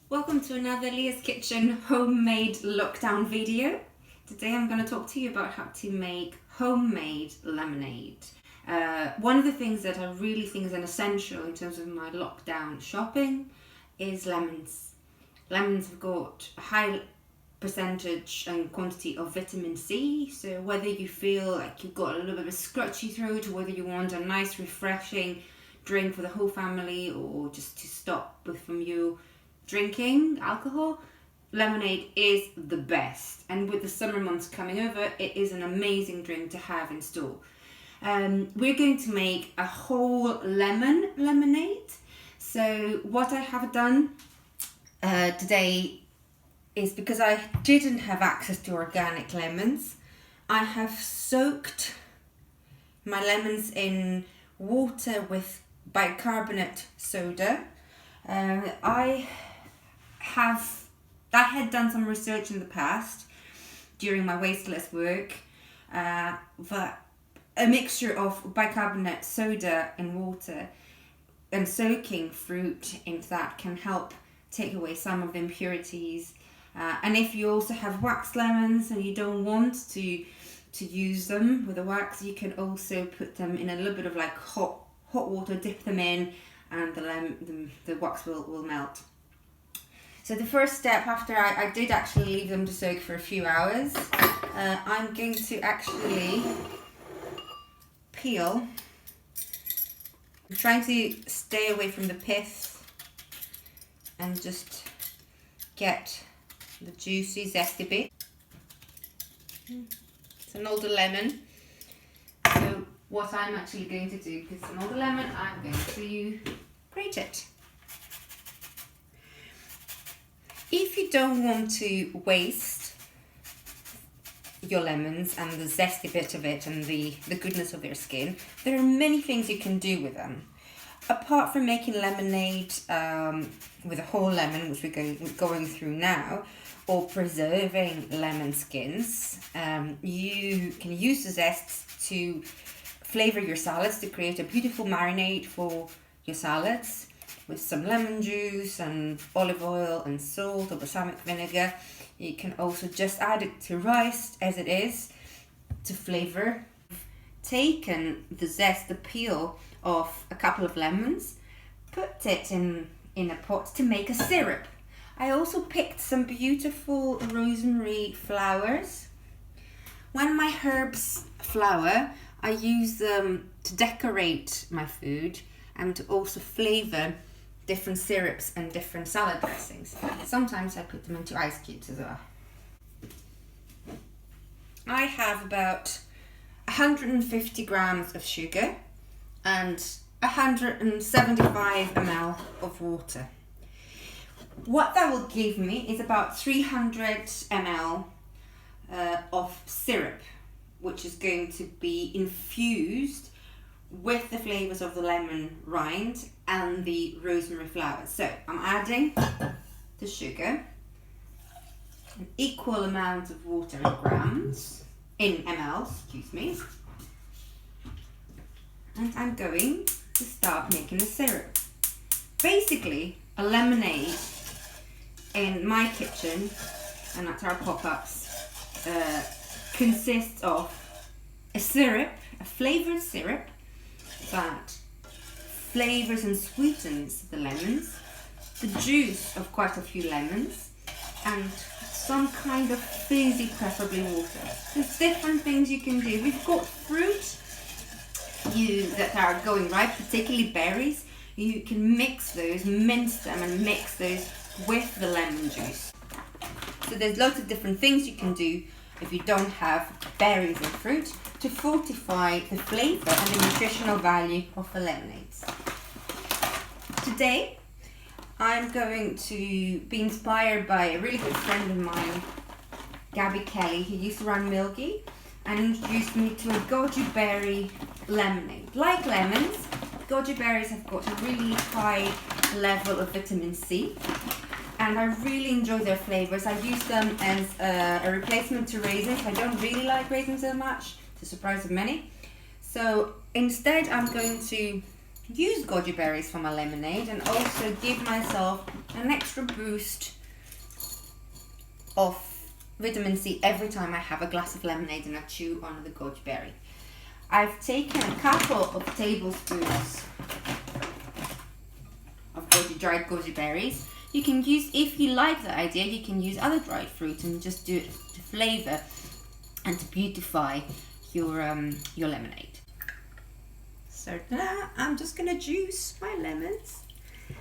Welcome to another Leah's Kitchen homemade lockdown video. Today I'm going to talk to you about how to make homemade lemonade. One of the things that I really think is an essential in terms of my lockdown shopping is lemons. Lemons have got a high percentage and quantity of vitamin C, so whether you feel like you've got a little bit of a scratchy throat or whether you want a nice refreshing drink for the whole family or just to stop from you drinking alcohol, lemonade is the best. And with the summer months coming over, it is an amazing drink to have in store. We're going to make a whole lemon lemonade. So what I have done today is, because I didn't have access to organic lemons, I have soaked my lemons in water with bicarbonate soda. I had done some research in the past during my wasteless work that a mixture of bicarbonate soda and water and soaking fruit into that can help take away some of the impurities. And if you also have wax lemons and you don't want to use them with the wax, you can also put them in a little bit of like hot water, dip them in, and the wax will melt. So the first step, after I did actually leave them to soak for a few hours, I'm going to actually peel. I'm trying to stay away from the pith and just get the juicy, zesty bit. It's an older lemon. So what I'm actually going to do, because it's an older lemon, I'm going to grate it. If you don't want to waste your lemons and the zesty bit of it and the goodness of their skin, there are many things you can do with them. Apart from making lemonade with a whole lemon, which we're going through now, or preserving lemon skins, you can use the zests to flavour your salads, to create a beautiful marinade for your salads with some lemon juice and olive oil and salt or balsamic vinegar. You can also just add it to rice as it is to flavour. Taken the zest, the peel of a couple of lemons, put it in a pot to make a syrup. I also picked some beautiful rosemary flowers. When my herbs flower, I use them to decorate my food and to also flavour different syrups and different salad dressings. Sometimes I put them into ice cubes as well. I have about 150 grams of sugar and 175 ml of water. What that will give me is about 300 ml of syrup, which is going to be infused with the flavours of the lemon rind and the rosemary flowers. So I'm adding the sugar, an equal amount of water in mLs, and I'm going to start making the syrup. Basically, a lemonade in my kitchen, and that's our pop-ups, consists of a syrup, a flavoured syrup that flavours and sweetens the lemons, the juice of quite a few lemons, and some kind of fizzy, preferably water. There's different things you can do. If you've got fruit that are going ripe, particularly berries, you can mix those, mince them and mix those with the lemon juice. So there's lots of different things you can do if you don't have berries and fruit to fortify the flavour and the nutritional value of the lemonades. Today I'm going to be inspired by a really good friend of mine, Gabby Kelly, who used to run Milky, and introduced me to a goji berry lemonade. Like lemons, goji berries have got a really high level of vitamin C, and I really enjoy their flavours. I use them as a replacement to raisins. I don't really like raisins so much, to the surprise of many. So instead I'm going to use goji berries for my lemonade and also give myself an extra boost of vitamin C every time I have a glass of lemonade and I chew on the goji berry. I've taken a couple of tablespoons of dried goji berries. You can use, if you like the idea, you can use other dried fruit and just do it to flavour and to beautify your lemonade. So now I'm just going to juice my lemons.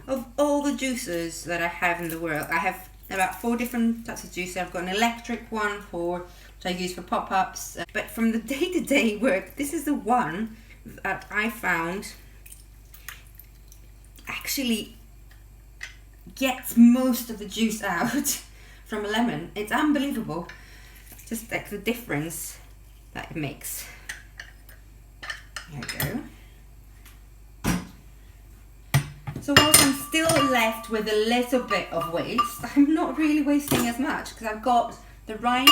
Of all the juicers that I have in the world, I have about 4 different types of juicer. I've got an electric one which I use for pop-ups. But from the day-to-day work, this is the one that I found actually gets most of the juice out from a lemon. It's unbelievable, just like the difference that it makes. There we go. So whilst I'm still left with a little bit of waste, I'm not really wasting as much because I've got the rind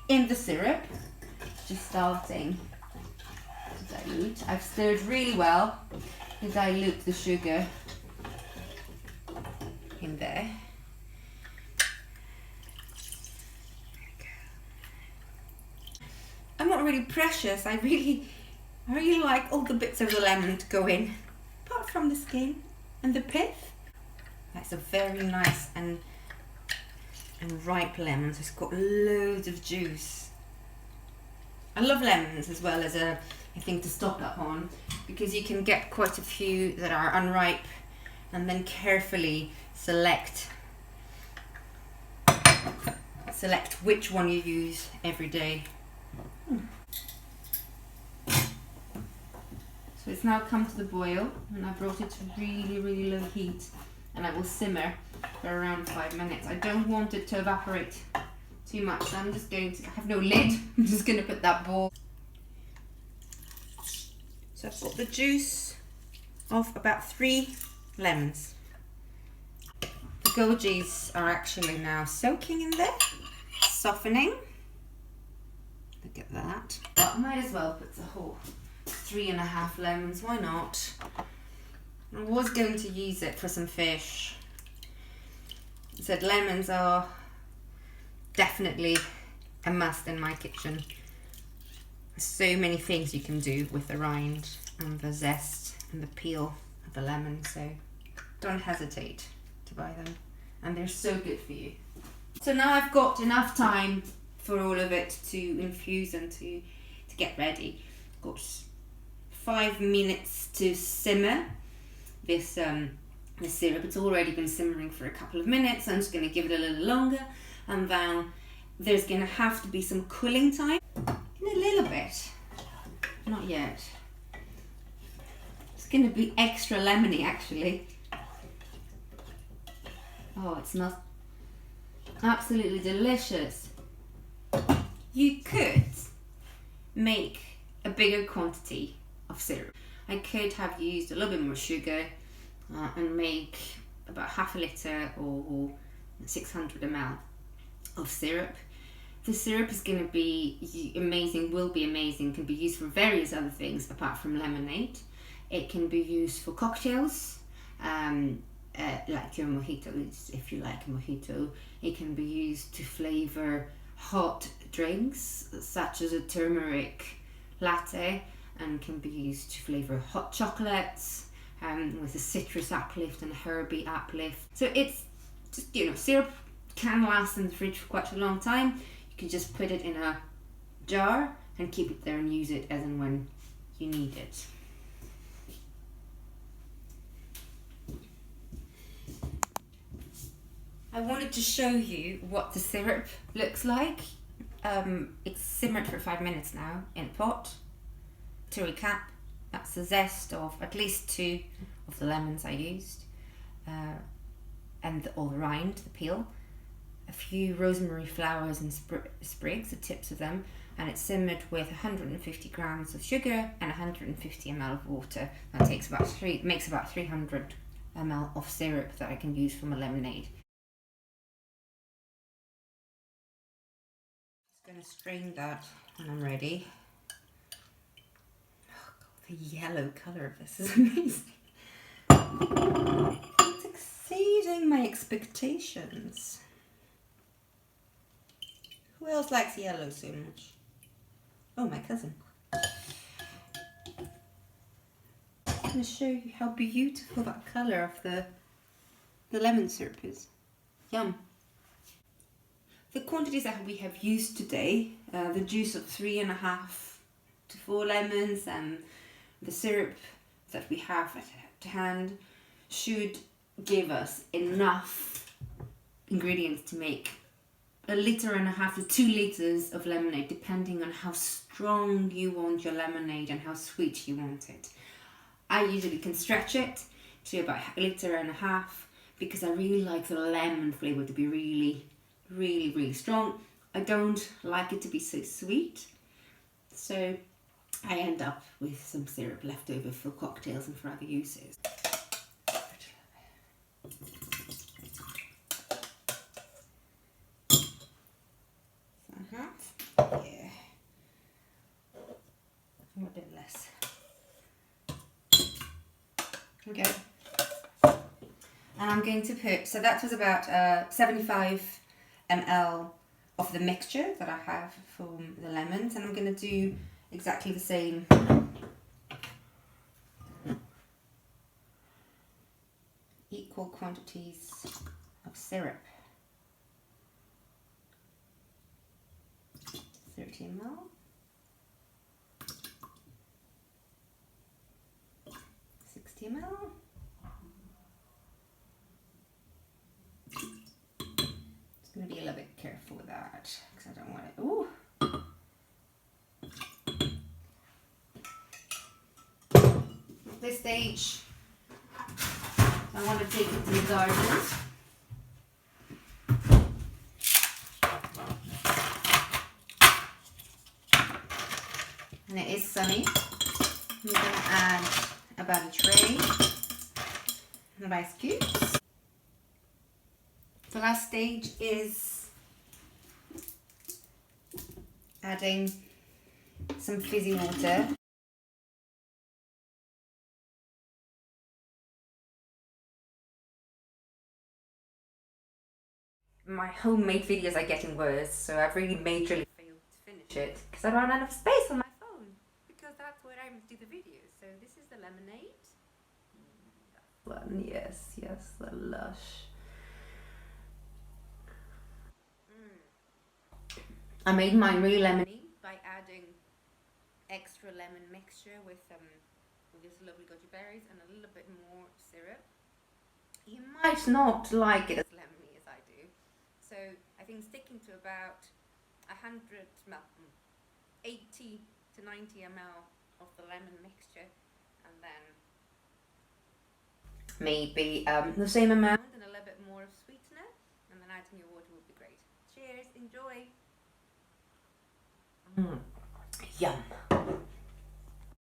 in the syrup, just starting to dilute. I've stirred really well to dilute the sugar in there. I'm not really precious. I really like all the bits of the lemon to go in, apart from the skin and the pith. That's a very nice and ripe lemon, so it's got loads of juice. I love lemons as well as a thing to stock up on, because you can get quite a few that are unripe and then carefully select which one you use every day. So it's now come to the boil, and I brought it to really low heat, and I will simmer for around 5 minutes. I don't want it to evaporate too much, so I'm just going to, I have no lid, I'm just going to put that bowl. So I've got the juice of about 3 lemons. The gojis are actually now soaking in there, softening. Look at that. But I might as well put the whole 3.5 lemons, why not? I was going to use it for some fish. I said lemons are definitely a must in my kitchen. So many things you can do with the rind and the zest and the peel of the lemon, so don't hesitate to buy them, and they're so good for you. So now I've got enough time for all of it to infuse and to get ready. I've got 5 minutes to simmer this syrup. It's already been simmering for a couple of minutes. I'm just going to give it a little longer, and then there's going to have to be some cooling time in a little bit. Not yet. It's going to be extra lemony actually. Oh, it smells absolutely delicious. You could make a bigger quantity of syrup. I could have used a little bit more sugar and make about half a litre or 600 ml of syrup. The syrup is going to be amazing, will be amazing, can be used for various other things apart from lemonade. It can be used for cocktails, like your mojitos, if you like a mojito. It can be used to flavour hot drinks, such as a turmeric latte, and can be used to flavour hot chocolates with a citrus uplift and a herby uplift. So it's just, you know, syrup can last in the fridge for quite a long time. You can just put it in a jar and keep it there and use it as and when you need it. I wanted to show you what the syrup looks like. It's simmered for 5 minutes now in a pot. To recap, that's the zest of at least 2 of the lemons I used, and all the rind, the peel, a few rosemary flowers and sprigs, the tips of them, and it's simmered with 150 grams of sugar and 150 ml of water. That makes about 300 ml of syrup that I can use for my lemonade. I'm going to strain that when I'm ready. Oh God, the yellow colour of this is amazing. It's exceeding my expectations. Who else likes yellow so much? Oh, my cousin. I'm going to show you how beautiful that colour of the lemon syrup is. Yum. The quantities that we have used today, the juice of 3.5 to 4 lemons and the syrup that we have to hand, should give us enough ingredients to make 1.5 litres to 2 litres of lemonade, depending on how strong you want your lemonade and how sweet you want it. I usually can stretch it to about 1.5 litres because I really like the lemon flavour to be really strong. I don't like it to be so sweet, so I end up with some syrup left over for cocktails and for other uses. Yeah, a bit less. Okay, and I'm going to put, so that was about 75 ml of the mixture that I have from the lemons, and I'm going to do exactly the same equal quantities of syrup. 30 ml. 60 ml. Just going to be a little bit careful with that because I don't want it. Ooh. At this stage, I want to take it to the garden. And it is sunny. I'm going to add about a tray of ice cubes. The last stage is adding some fizzy water. My homemade videos are getting worse, so I've really majorly failed to finish it because I ran out of space on my phone, because that's where I do the videos. So this is the Lemon-Ade. That one, yes, the lush. I made mine really lemony by adding extra lemon mixture with this lovely goji berries and a little bit more syrup. You might not like it as lemony as I do, so I think sticking to about 80 to 90 ml of the lemon mixture, and then maybe the same amount and a little bit more of sweetener, and then adding your water would be great. Cheers, enjoy. Yum.